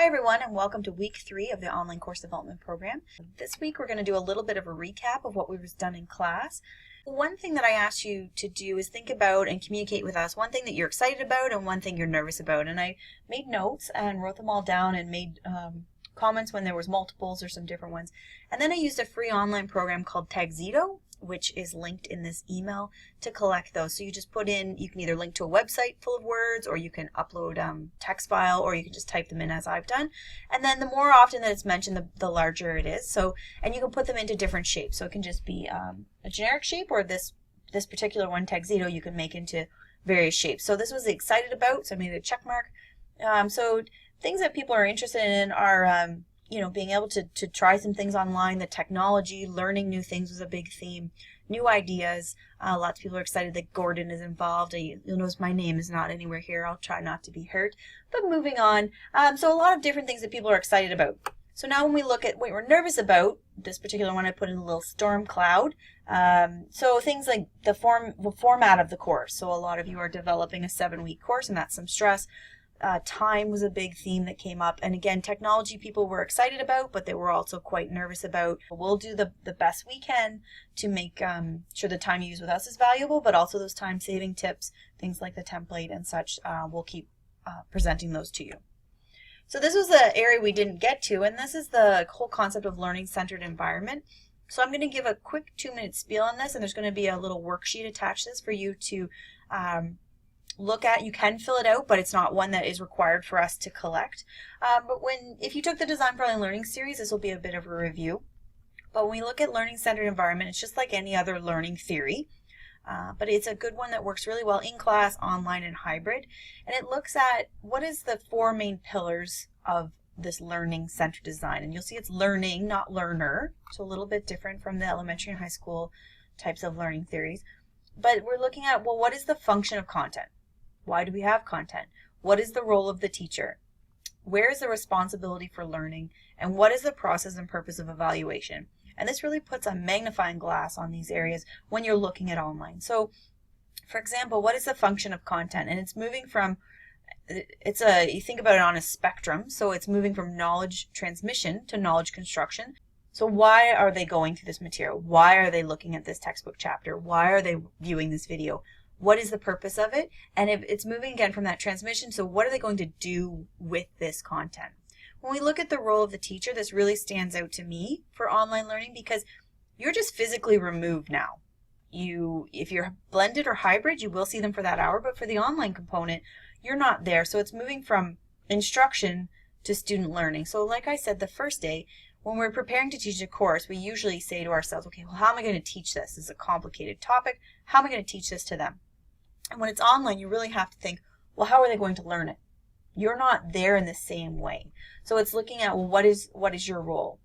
Hi everyone, and welcome to week 3 of the online course development program. This week we're going to do a little bit of a recap of what we've done in class. One thing that I asked you to do is think about and communicate with us one thing that you're excited about and one thing you're nervous about. And I made notes and wrote them all down and made comments when there was multiples or some different ones. And then I used a free online program called Tagxito, which is linked in this email, to collect those. So you just put in, you can either link to a website full of words, or you can upload text file, or you can just type them in as I've done. And then the more often that it's mentioned, the larger it is. So, and you can put them into different shapes. So it can just be a generic shape, or this particular one, Tagxito, you can make into various shapes. So this was excited about, so I made a check mark. So things that people are interested in are being able to try some things online, the technology, learning new things was a big theme, new ideas. Lots of people are excited that Gordon is involved. You'll notice my name is not anywhere here. I'll try not to be hurt. But moving on, so a lot of different things that people are excited about. So now when we look at what we're nervous about, this particular one I put in a little storm cloud. So things like the format of the course. So a lot of you are developing a 7-week course, and that's some stress. Time was a big theme that came up, and again, technology people were excited about, but they were also quite nervous about. We'll do the best we can to make sure the time you use with us is valuable, but also those time-saving tips, things like the template and such, we'll keep presenting those to you. So this was the area we didn't get to, and this is the whole concept of learning-centered environment. So I'm going to give a quick 2-minute spiel on this, and there's going to be a little worksheet attached to this for you to look at. You can fill it out, but it's not one that is required for us to collect. But if you took the Design for Online Learning series, this will be a bit of a review. But when we look at learning-centered environment, it's just like any other learning theory. But it's a good one that works really well in class, online, and hybrid. And it looks at what is the 4 main pillars of this learning-centered design. And you'll see it's learning, not learner. So a little bit different from the elementary and high school types of learning theories. But we're looking at, well, what is the function of content? Why do we have content? What is the role of the teacher? Where is the responsibility for learning? And what is the process and purpose of evaluation? And this really puts a magnifying glass on these areas when you're looking at online. So, for example, what is the function of content? And it's moving from, you think about it on a spectrum, so it's moving from knowledge transmission to knowledge construction. So why are they going through this material? Why are they looking at this textbook chapter? Why are they viewing this video? What is the purpose of it? And if it's moving again from that transmission, so what are they going to do with this content? When we look at the role of the teacher, this really stands out to me for online learning because you're just physically removed now. If you're blended or hybrid, you will see them for that hour, but for the online component, you're not there. So it's moving from instruction to student learning. So like I said, the first day, when we're preparing to teach a course, we usually say to ourselves, okay, well, how am I going to teach this? This is a complicated topic. How am I going to teach this to them? And when it's online, you really have to think, well, how are they going to learn it? You're not there in the same way. So it's looking at, well, what is your role?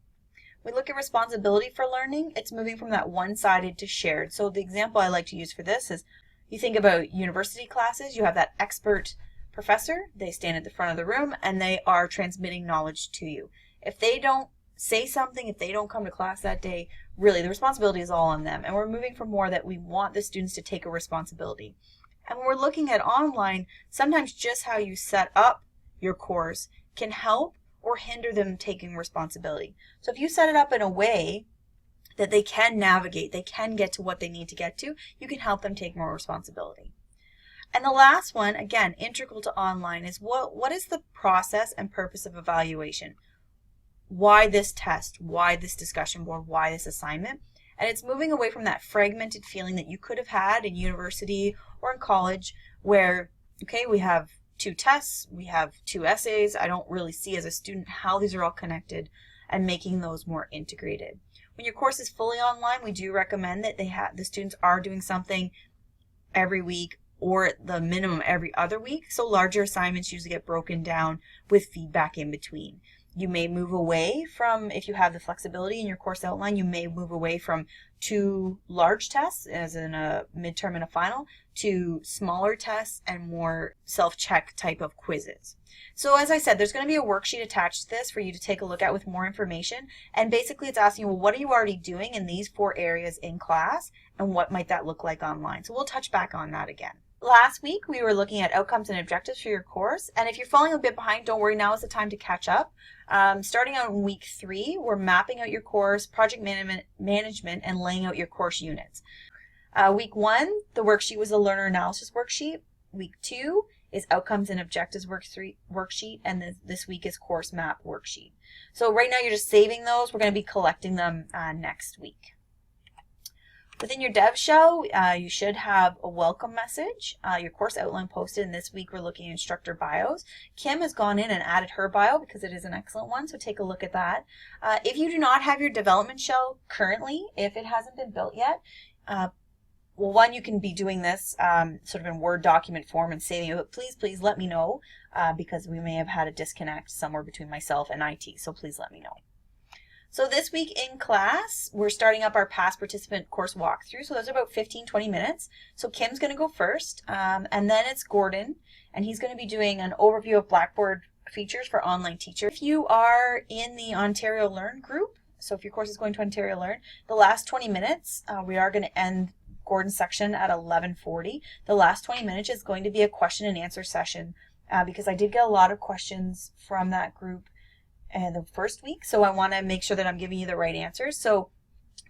We look at responsibility for learning. It's moving from that one-sided to shared. So the example I like to use for this is, you think about university classes, you have that expert professor. They stand at the front of the room, and they are transmitting knowledge to you. If they don't say something, if they don't come to class that day, really the responsibility is all on them. And we're moving from more that we want the students to take a responsibility. And when we're looking at online, sometimes just how you set up your course can help or hinder them taking responsibility. So if you set it up in a way that they can navigate, they can get to what they need to get to, you can help them take more responsibility. And the last one, again, integral to online, is what is the process and purpose of evaluation? Why this test? Why this discussion board? Why this assignment? And it's moving away from that fragmented feeling that you could have had in university or in college where, okay, we have 2 tests, we have 2 essays. I don't really see as a student how these are all connected, and making those more integrated. When your course is fully online, we do recommend that the students are doing something every week or at the minimum every other week. So larger assignments usually get broken down with feedback in between. You may move away from, if you have the flexibility in your course outline, you may move away from 2 large tests, as in a midterm and a final, to smaller tests and more self-check type of quizzes. So as I said, there's going to be a worksheet attached to this for you to take a look at with more information. And basically it's asking, well, what are you already doing in these 4 areas in class, and what might that look like online? So we'll touch back on that again. Last week, we were looking at outcomes and objectives for your course. And if you're falling a bit behind, don't worry, now is the time to catch up. Starting out in week 3, we're mapping out your course, project management, and laying out your course units. Week 1, the worksheet was a learner analysis worksheet. Week 2 is outcomes and objectives worksheet, and this week is course map worksheet. So right now you're just saving those. We're going to be collecting them next week. Within your dev shell, you should have a welcome message, your course outline posted, and this week we're looking at instructor bios. Kim has gone in and added her bio because it is an excellent one, so take a look at that. If you do not have your development shell currently, if it hasn't been built yet, well, one, you can be doing this sort of in Word document form and saving it, but please let me know because we may have had a disconnect somewhere between myself and IT, so please let me know. So this week in class, we're starting up our past participant course walkthrough. So those are about 15-20 minutes. So Kim's going to go first, and then it's Gordon, and he's going to be doing an overview of Blackboard features for online teachers. If you are in the Ontario Learn group, so if your course is going to Ontario Learn, the last 20 minutes, we are going to end Gordon's section at 11:40. The last 20 minutes is going to be a question and answer session because I did get a lot of questions from that group the first week, so I want to make sure that I'm giving you the right answers. So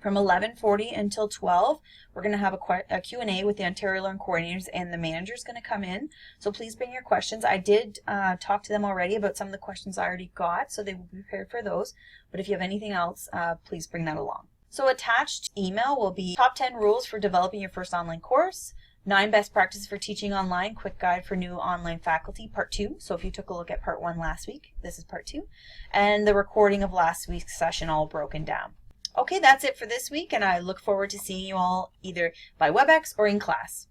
from 11:40 until 12, we're going to have a Q&A with the Ontario Learn coordinators, and the manager is going to come in. So please bring your questions. I did talk to them already about some of the questions I already got, so they will be prepared for those. But if you have anything else, please bring that along. So attached email will be top 10 rules for developing your first online course, 9 best practices for teaching online, quick guide for new online faculty, part 2. So if you took a look at part 1 last week, this is part 2. And the recording of last week's session all broken down. Okay, that's it for this week, and I look forward to seeing you all either by WebEx or in class.